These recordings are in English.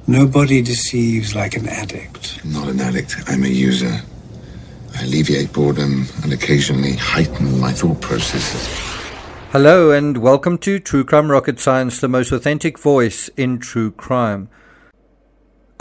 Nobody deceives like an addict. I'm not an addict. I'm a user. I alleviate boredom and occasionally heighten my thought processes. Hello and welcome to True Crime Rocket Science, the most authentic voice in true crime.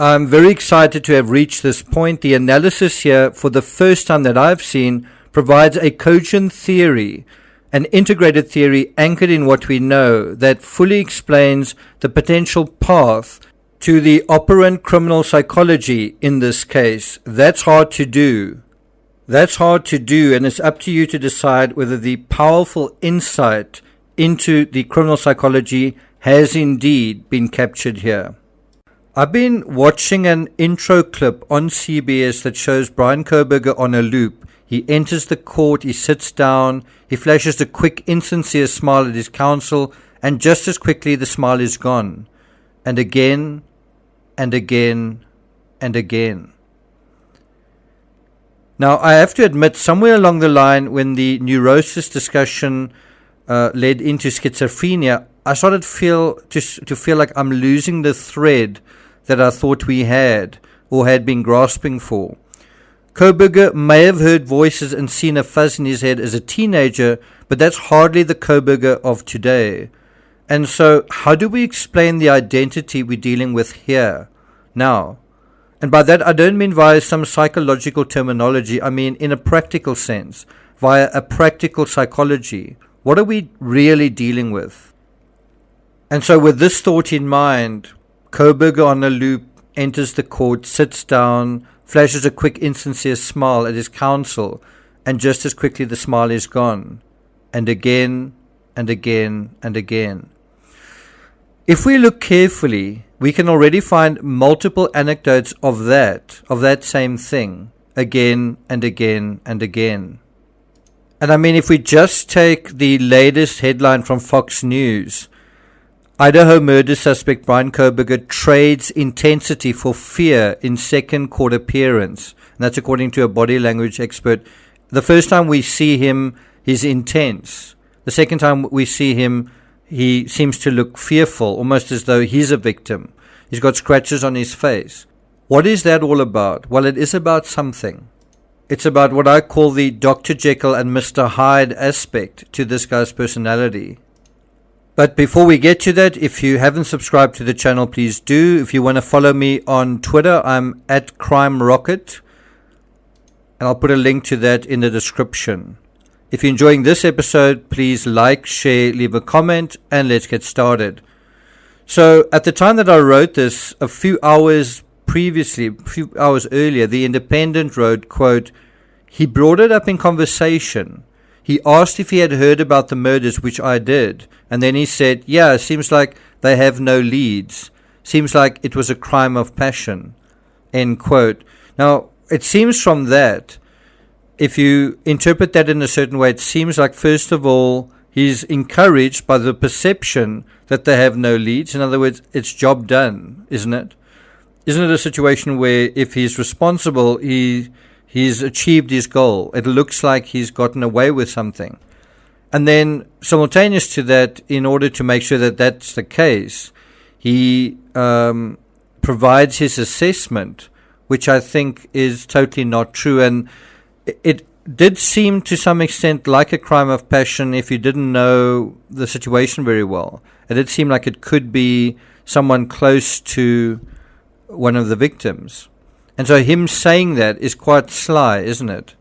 I'm very excited to have reached this point. The analysis here, for the first time that I've seen, provides a cogent theory, an integrated theory anchored in what we know that fully explains the potential path to the operant criminal psychology in this case. That's hard to do. And it's up to you to decide whether the powerful insight into the criminal psychology has indeed been captured here. I've been watching an intro clip on CBS that shows Bryan Kohberger on a loop. He enters the court, he sits down, he flashes a quick, insincere smile at his counsel, and just as quickly the smile is gone. And again, and again, and again. Now, I have to admit, somewhere along the line, when the neurosis discussion led into schizophrenia, I started to feel like I'm losing the thread that I thought we had or had been grasping for. Kohberger may have heard voices and seen a fuzz in his head as a teenager, but that's hardly the Kohberger of today. And so, how do we explain the identity we're dealing with here, now? And by that, I don't mean via some psychological terminology. I mean in a practical sense, via a practical psychology. What are we really dealing with? And so with this thought in mind, Kohberger on a loop enters the court, sits down, flashes a quick, insincere smile at his counsel, and just as quickly the smile is gone. And again, and again, and again. If we look carefully, we can already find multiple anecdotes of that same thing, again and again and again. And I mean, if we just take the latest headline from Fox News, Idaho murder suspect Bryan Kohberger trades intensity for fear in second court appearance. And that's according to a body language expert. The first time we see him, he's intense. The second time we see him, he seems to look fearful, almost as though he's a victim. He's got scratches on his face. What is that all about? Well, it is about something. It's about what I call the Dr. Jekyll and Mr. Hyde aspect to this guy's personality. But before we get to that, if you haven't subscribed to the channel, please do. If you want to follow me on Twitter, I'm at Crime Rocket, and I'll put a link to that in the description. If you're enjoying this episode, please like, share, leave a comment, and let's get started. So at the time that I wrote this, a few hours earlier, The Independent wrote, quote, "He brought it up in conversation. He asked if he had heard about the murders, which I did. And then he said, yeah, it seems like they have no leads. Seems like it was a crime of passion." End quote. Now, it seems from that, if you interpret that in a certain way, it seems like, first of all, he's encouraged by the perception that they have no leads. In other words, it's job done, isn't it? Isn't it a situation where if he's responsible, he's achieved his goal? It looks like he's gotten away with something. And then simultaneous to that, in order to make sure that that's the case, he provides his assessment, which I think is totally not true. And it did seem to some extent like a crime of passion if you didn't know the situation very well. It did seem like it could be someone close to one of the victims. And so him saying that is quite sly, isn't it?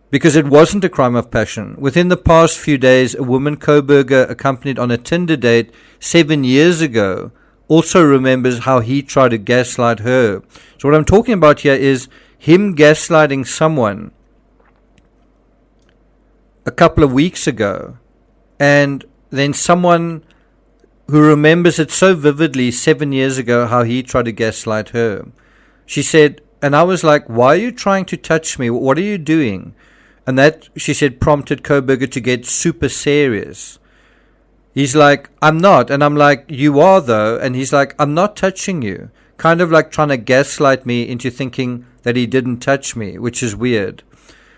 Because it wasn't a crime of passion. Within the past few days, a woman Kohberger accompanied on a Tinder date 7 years ago also remembers how he tried to gaslight her. So what I'm talking about here is him gaslighting someone a couple of weeks ago, and then someone who remembers it so vividly 7 years ago how he tried to gaslight her. She said, and I was like, why are you trying to touch me? What are you doing? And that, she said, prompted Kohberger to get super serious. He's like, I'm not. And I'm like, you are though. And he's like, I'm not touching you. Kind of like trying to gaslight me into thinking that he didn't touch me, which is weird.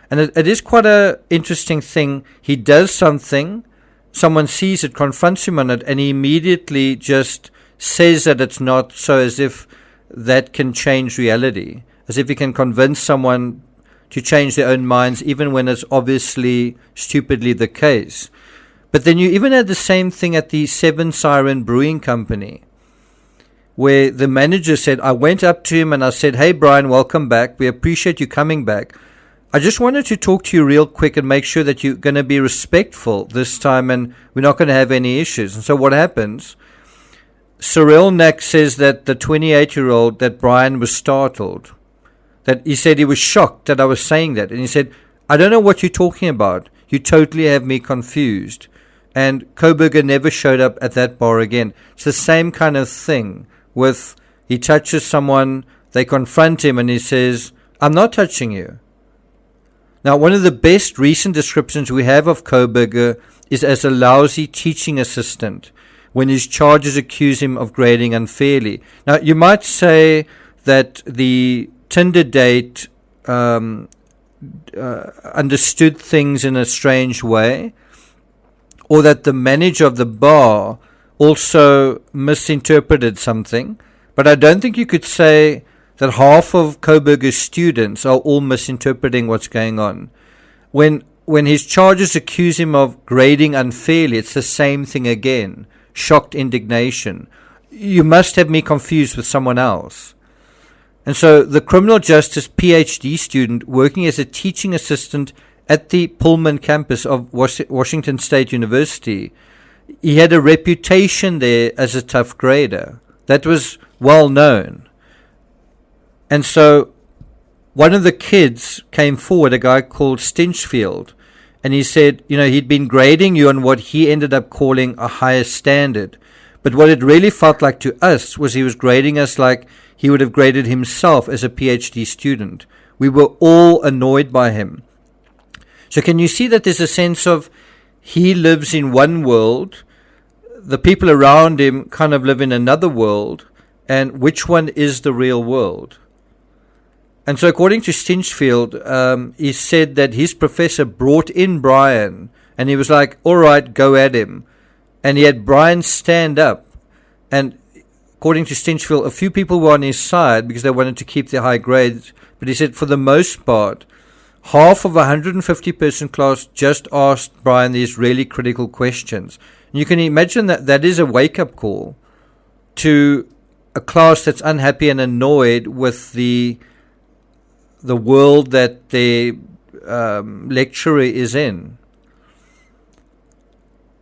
And it is quite an interesting thing. He does something, someone sees it, confronts him on it, and he immediately just says that it's not, so as if that can change reality, as if he can convince someone to change their own minds, even when it's obviously stupidly the case. But then you even had the same thing at the Seven Siren Brewing Company, where the manager said, I went up to him and I said, hey, Brian, welcome back. We appreciate you coming back. I just wanted to talk to you real quick and make sure that you're going to be respectful this time and we're not going to have any issues. And so what happens? Cyril Nack says that the 28-year-old, that Brian was startled, that he said he was shocked that I was saying that. And he said, I don't know what you're talking about. You totally have me confused. And Koberger never showed up at that bar again. It's the same kind of thing with, he touches someone, they confront him and he says, I'm not touching you. Now, one of the best recent descriptions we have of Koberger is as a lousy teaching assistant when his charges accuse him of grading unfairly. Now, you might say that the Tinder date understood things in a strange way, or that the manager of the bar also misinterpreted something. But I don't think you could say that half of Koberger's students are all misinterpreting what's going on. When his charges accuse him of grading unfairly, it's the same thing again. Shocked indignation. You must have me confused with someone else. And so the criminal justice PhD student working as a teaching assistant at the Pullman campus of Washington State University, he had a reputation there as a tough grader. That was well known. And so one of the kids came forward, a guy called Stinchfield, and he said, he'd been grading you on what he ended up calling a higher standard. But what it really felt like to us was he was grading us like he would have graded himself as a PhD student. We were all annoyed by him. So can you see that there's a sense of he lives in one world, the people around him kind of live in another world, and which one is the real world? And so according to Stinchfield, he said that his professor brought in Brian, and he was like, all right, go at him. And he had Brian stand up. And according to Stinchfield, a few people were on his side because they wanted to keep their high grades. But he said for the most part, half of a 150-person class just asked Brian these really critical questions. And you can imagine that that is a wake-up call to a class that's unhappy and annoyed with the world that the lecturer is in.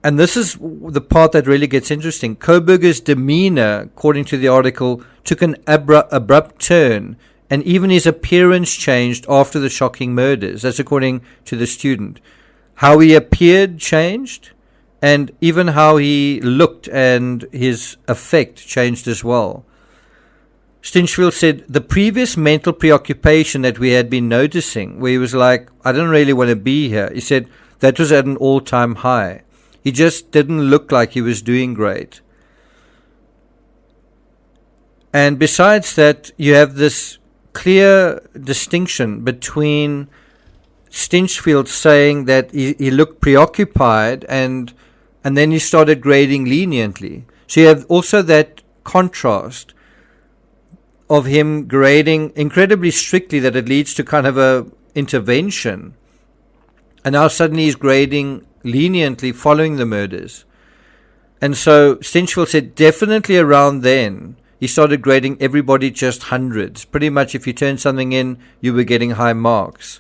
And this is the part that really gets interesting. Koberger's demeanor, according to the article, took an abrupt turn, and even his appearance changed after the shocking murders. That's according to the student. How he appeared changed, and even how he looked and his effect changed as well. Stinchfield said the previous mental preoccupation that we had been noticing, where he was like, I don't really want to be here, he said that was at an all-time high. He just didn't look like he was doing great. And besides that, you have this clear distinction between Stinchfield saying that he looked preoccupied and then he started grading leniently. So you have also that contrast of him grading incredibly strictly that it leads to kind of a intervention. And now suddenly he's grading leniently following the murders. And so Stinchfield said definitely around then he started grading everybody just hundreds. Pretty much if you turned something in, you were getting high marks.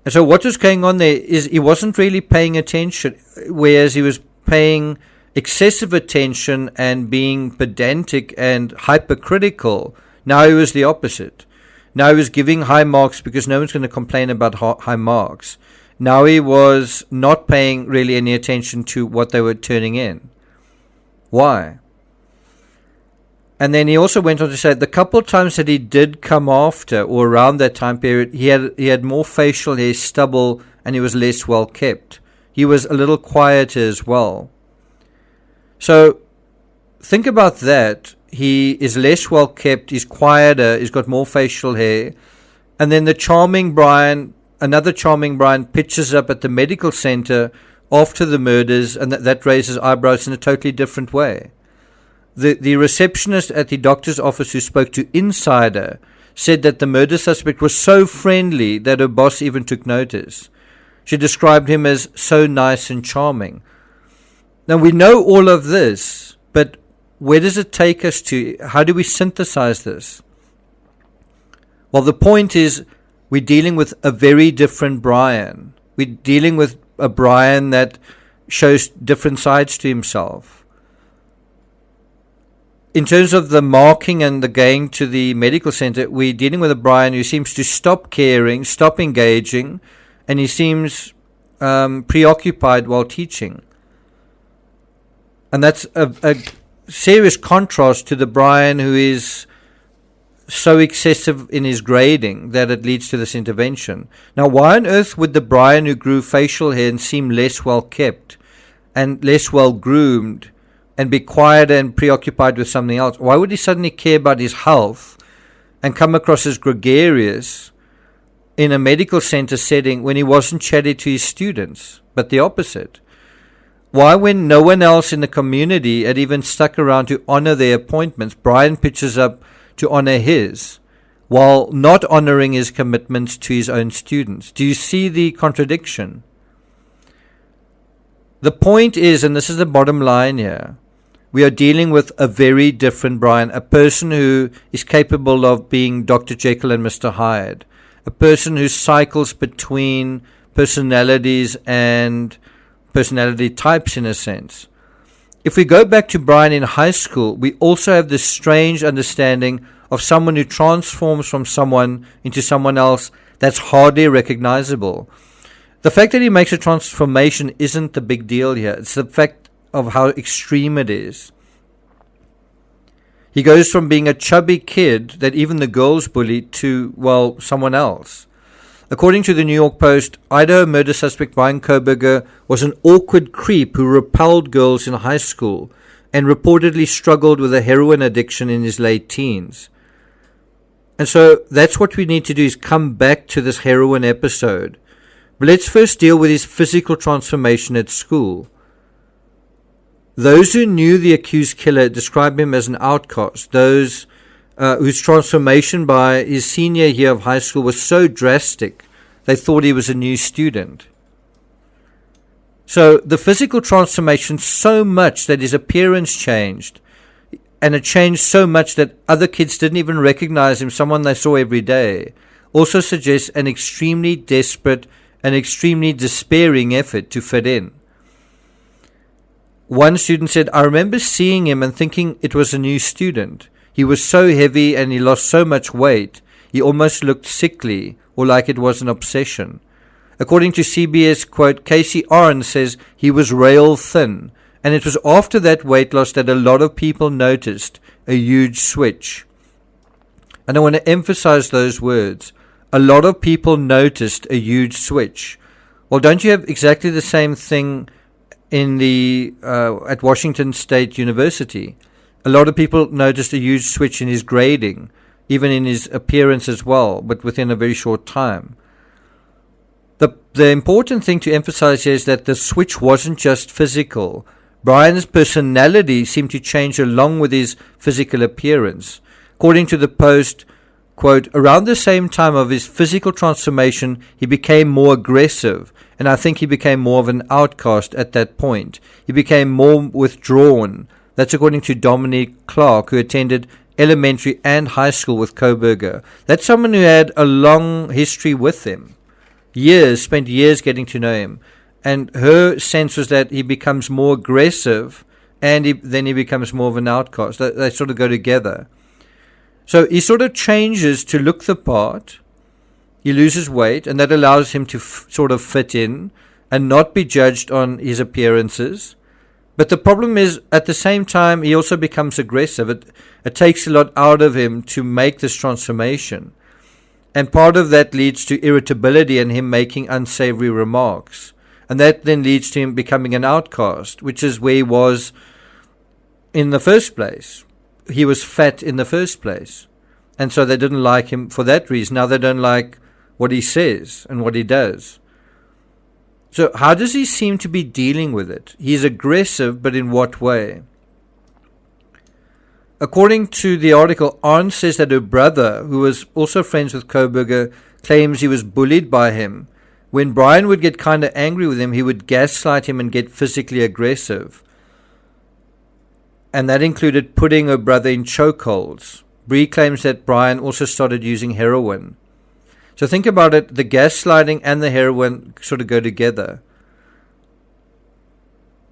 And so what was going on there is he wasn't really paying attention, whereas he was paying excessive attention and being pedantic and hypercritical. Now he was the opposite. Now he was giving high marks because no one's going to complain about high marks. Now he was not paying really any attention to what they were turning in. Why? And then he also went on to say the couple of times that he did come after or around that time period, he had more facial hair stubble and he was less well kept. He was a little quieter as well. So think about that. He is less well kept, he's quieter, he's got more facial hair. And then the charming Brian, another charming Brian, pitches up at the medical center after the murders, and that raises eyebrows in a totally different way. The receptionist at the doctor's office who spoke to Insider said that the murder suspect was so friendly that her boss even took notice. She described him as so nice and charming. Now, we know all of this, but where does it take us to? How do we synthesize this? Well, the point is, we're dealing with a very different Brian. We're dealing with a Brian that shows different sides to himself. In terms of the marking and the going to the medical center, we're dealing with a Brian who seems to stop caring, stop engaging, and he seems preoccupied while teaching. And that's a serious contrast to the Brian who is so excessive in his grading that it leads to this intervention. Now, why on earth would the Brian who grew facial hair and seemed less well kept and less well groomed and be quiet and preoccupied with something else, why would he suddenly care about his health and come across as gregarious in a medical center setting when he wasn't chatty to his students, but the opposite? Why, when no one else in the community had even stuck around to honor their appointments, Brian pitches up to honor his, while not honoring his commitments to his own students? Do you see the contradiction? The point is, and this is the bottom line here, we are dealing with a very different Brian, a person who is capable of being Dr. Jekyll and Mr. Hyde, a person who cycles between personalities and personality types in a sense. If we go back to Brian in high school, we also have this strange understanding of someone who transforms from someone into someone else that's hardly recognizable. The fact that he makes a transformation isn't the big deal here. It's the fact of how extreme it is. He goes from being a chubby kid that even the girls bullied to, well, someone else. According to the New York Post, Idaho murder suspect Brian Koberger was an awkward creep who repelled girls in high school and reportedly struggled with a heroin addiction in his late teens. And so that's what we need to do, is come back to this heroin episode. But let's first deal with his physical transformation at school. Those who knew the accused killer describe him as an outcast. Those whose transformation by his senior year of high school was so drastic, they thought he was a new student. So the physical transformation so much that his appearance changed, and it changed so much that other kids didn't even recognize him, someone they saw every day, also suggests an extremely desperate and extremely despairing effort to fit in. One student said, "I remember seeing him and thinking it was a new student. He was so heavy and he lost so much weight, he almost looked sickly or like it was an obsession." According to CBS, quote, Casey Oren says he was rail thin, and it was after that weight loss that a lot of people noticed a huge switch. And I want to emphasize those words. A lot of people noticed a huge switch. Well, don't you have exactly the same thing in the at Washington State University? A lot of people noticed a huge switch in his grading, even in his appearance as well, but within a very short time. The important thing to emphasize here is that the switch wasn't just physical. Brian's personality seemed to change along with his physical appearance. According to the Post, quote, around the same time of his physical transformation, he became more aggressive, and I think he became more of an outcast at that point. He became more withdrawn. That's according to Dominique Clark, who attended elementary and high school with Koberger. That's someone who had a long history with him. Spent years getting to know him. And her sense was that he becomes more aggressive and then he becomes more of an outcast. They sort of go together. So he sort of changes to look the part. He loses weight, and that allows him to sort of fit in and not be judged on his appearances. But the problem is, at the same time, he also becomes aggressive. It takes a lot out of him to make this transformation. And part of that leads to irritability and him making unsavory remarks. And that then leads to him becoming an outcast, which is where he was in the first place. He was fat in the first place. And so they didn't like him for that reason. Now they don't like what he says and what he does. So how does he seem to be dealing with it? He's aggressive, but in what way? According to the article, Arn says that her brother, who was also friends with Kohberger, claims he was bullied by him. When Brian would get kind of angry with him, he would gaslight him and get physically aggressive. And that included putting her brother in chokeholds. Bree claims that Brian also started using heroin. So think about it, the gaslighting and the heroin sort of go together.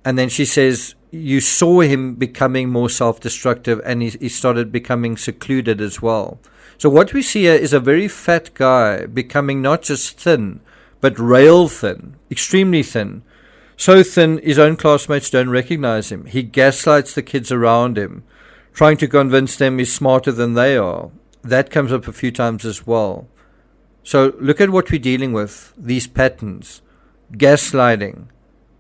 And then she says, you saw him becoming more self-destructive, and he started becoming secluded as well. So what we see here is a very fat guy becoming not just thin, but rail thin, extremely thin. So thin, his own classmates don't recognize him. He gaslights the kids around him, trying to convince them he's smarter than they are. That comes up a few times as well. So look at what we're dealing with, these patterns. Gaslighting.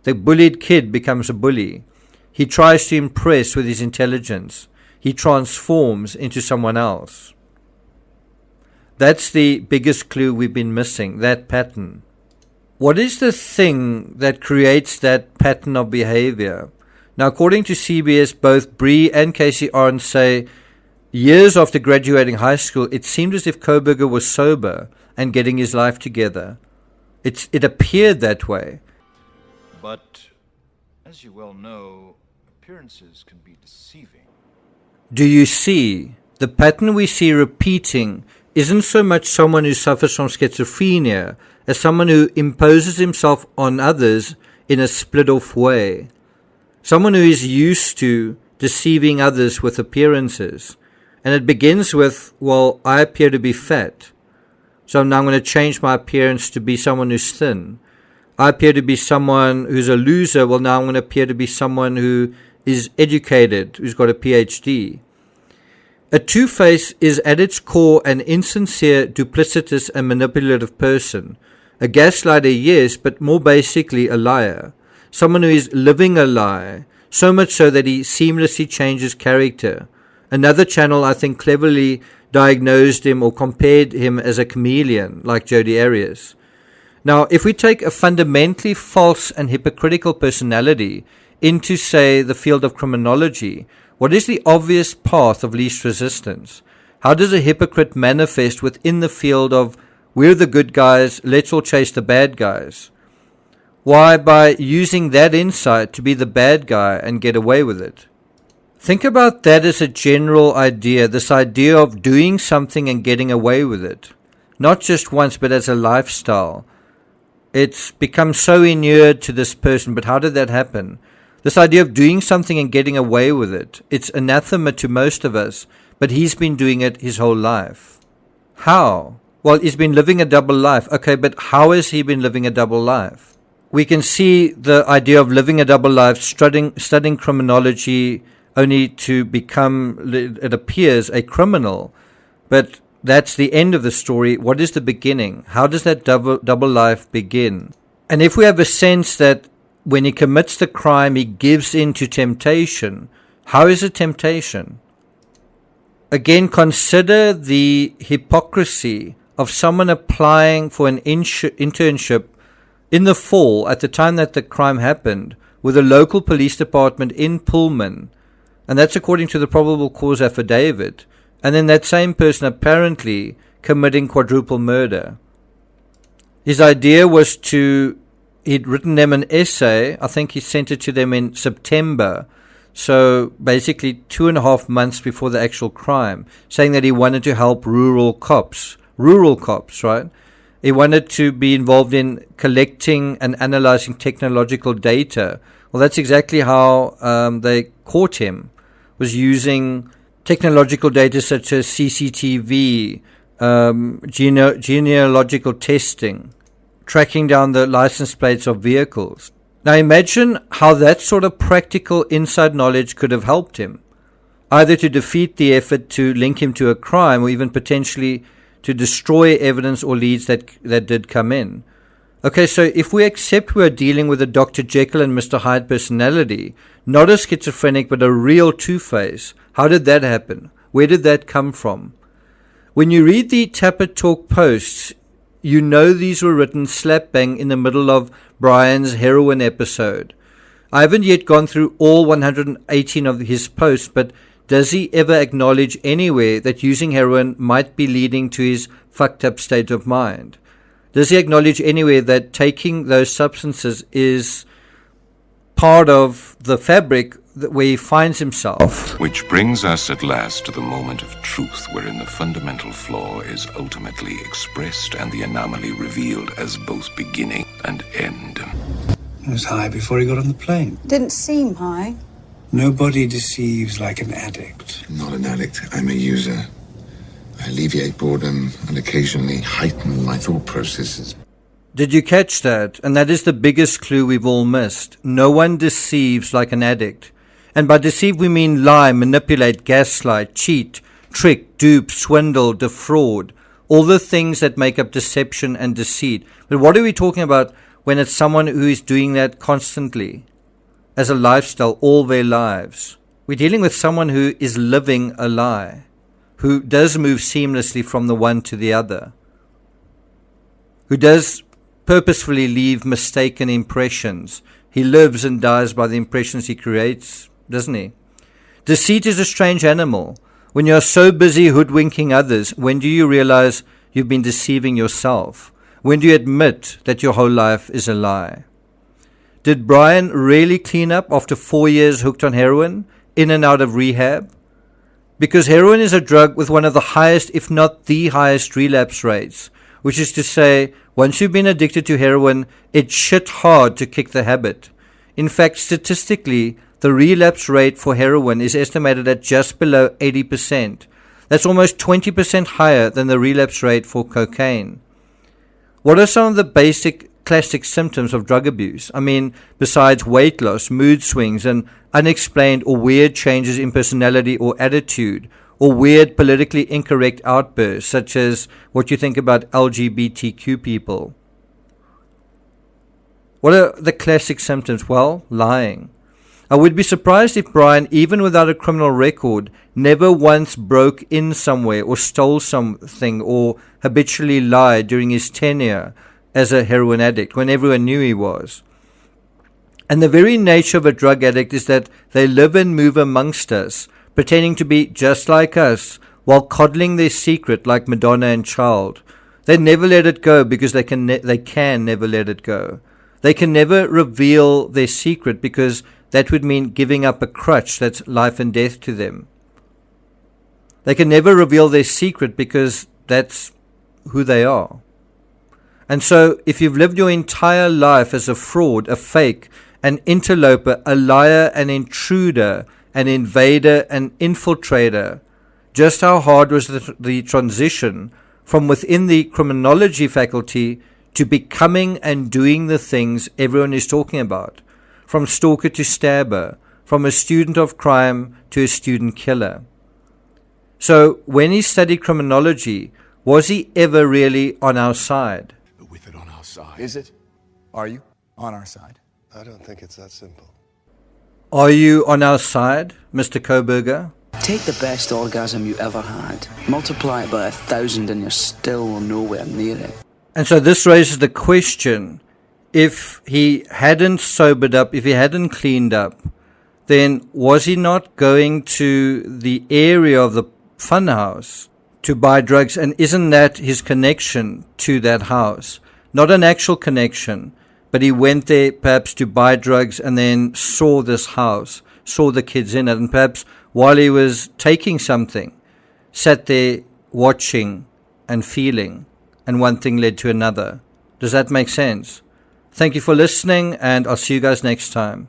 The bullied kid becomes a bully. He tries to impress with his intelligence. He transforms into someone else. That's the biggest clue we've been missing, that pattern. What is the thing that creates that pattern of behavior? Now, according to CBS, both Bree and Casey Arndt say years after graduating high school, it seemed as if Kohberger was sober and getting his life together. It appeared that way. But, as you well know, appearances can be deceiving. Do you see? The pattern we see repeating isn't so much someone who suffers from schizophrenia as someone who imposes himself on others in a split-off way. Someone who is used to deceiving others with appearances. And it begins with, well, I appear to be fat, so now I'm going to change my appearance to be someone who's thin. I appear to be someone who's a loser, well, now I'm going to appear to be someone who is educated, who's got a PhD. A two-face is at its core an insincere, duplicitous and manipulative person. A gaslighter, yes, but more basically a liar. Someone who is living a lie, so much so that he seamlessly changes character. Another channel, I think, cleverly diagnosed him or compared him as a chameleon, like Jodi Arias. Now, if we take a fundamentally false and hypocritical personality into, say, the field of criminology, what is the obvious path of least resistance? How does a hypocrite manifest within the field of we're the good guys, let's all chase the bad guys? Why, by using that insight to be the bad guy and get away with it. Think about that as a general idea, this idea of doing something and getting away with it. Not just once, but as a lifestyle. It's become so inured to this person, but how did that happen? This idea of doing something and getting away with it, it's anathema to most of us, but he's been doing it his whole life. How? Well, he's been living a double life. Okay, but how has he been living a double life? We can see the idea of living a double life, studying criminology, only to become, it appears, a criminal. But that's the end of the story. What is the beginning? How does that double life begin? And if we have a sense that when he commits the crime, he gives in to temptation, how is it temptation? Again, consider the hypocrisy of someone applying for an internship in the fall at the time that the crime happened with a local police department in Pullman. And that's according to the probable cause affidavit. And then that same person apparently committing quadruple murder. His idea was he'd written them an essay. I think he sent it to them in September. So basically 2.5 months before the actual crime, saying that he wanted to help rural cops, right? He wanted to be involved in collecting and analyzing technological data. Well, that's exactly how they caught him, was using technological data such as CCTV, genealogical testing, tracking down the license plates of vehicles. Now imagine how that sort of practical inside knowledge could have helped him, either to defeat the effort to link him to a crime or even potentially to destroy evidence or leads that did come in. Okay, so if we accept we're dealing with a Dr. Jekyll and Mr. Hyde personality, not a schizophrenic but a real two-face, how did that happen? Where did that come from? When you read the Tapper Talk posts, you know these were written slap bang in the middle of Brian's heroin episode. I haven't yet gone through all 118 of his posts, but does he ever acknowledge anywhere that using heroin might be leading to his fucked up state of mind? Does he acknowledge anywhere that taking those substances is part of the fabric where he finds himself? Which brings us at last to the moment of truth, wherein the fundamental flaw is ultimately expressed and the anomaly revealed as both beginning and end. He was high before he got on the plane. Didn't seem high. Nobody deceives like an addict. I'm not an addict. I'm a user. I alleviate boredom and occasionally heighten my thought processes. Did you catch that? And that is the biggest clue we've all missed. No one deceives like an addict. And by deceive we mean lie, manipulate, gaslight, cheat, trick, dupe, swindle, defraud. All the things that make up deception and deceit. But what are we talking about when it's someone who is doing that constantly as a lifestyle all their lives? We're dealing with someone who is living a lie, who does move seamlessly from the one to the other, who does purposefully leave mistaken impressions. He lives and dies by the impressions he creates, doesn't he? Deceit is a strange animal. When you're so busy hoodwinking others, when do you realize you've been deceiving yourself? When do you admit that your whole life is a lie? Did Brian really clean up after 4 years hooked on heroin, in and out of rehab? Because heroin is a drug with one of the highest, if not the highest, relapse rates, which is to say, once you've been addicted to heroin, it's shit hard to kick the habit. In fact, statistically, the relapse rate for heroin is estimated at just below 80%. That's almost 20% higher than the relapse rate for cocaine. What are some of the basic classic symptoms of drug abuse? I mean, besides weight loss, mood swings, and unexplained or weird changes in personality or attitude, or weird politically incorrect outbursts, such as what you think about LGBTQ people. What are the classic symptoms? Well, lying. I would be surprised if Brian, even without a criminal record, never once broke in somewhere or stole something or habitually lied during his tenure as a heroin addict, when everyone knew he was. And the very nature of a drug addict is that they live and move amongst us, pretending to be just like us, while coddling their secret like Madonna and Child. They never let it go because they can never let it go. They can never reveal their secret because that would mean giving up a crutch that's life and death to them. They can never reveal their secret because that's who they are. And so if you've lived your entire life as a fraud, a fake, an interloper, a liar, an intruder, an invader, an infiltrator, just how hard was the transition from within the criminology faculty to becoming and doing the things everyone is talking about, from stalker to stabber, from a student of crime to a student killer. So when he studied criminology, was he ever really on our side? With it on our side. Is it? Are you on our side? I don't think it's that simple. Are you on our side, Mr. Koberger? Take the best orgasm you ever had, multiply it by 1,000 and you're still nowhere near it. And so this raises the question, if he hadn't sobered up, if he hadn't cleaned up, then was he not going to the area of the funhouse to buy drugs? And isn't that his connection to that house? Not an actual connection, but he went there perhaps to buy drugs and then saw this house, saw the kids in it, and perhaps while he was taking something, sat there watching and feeling, and one thing led to another. Does that make sense? Thank you for listening, and I'll see you guys next time.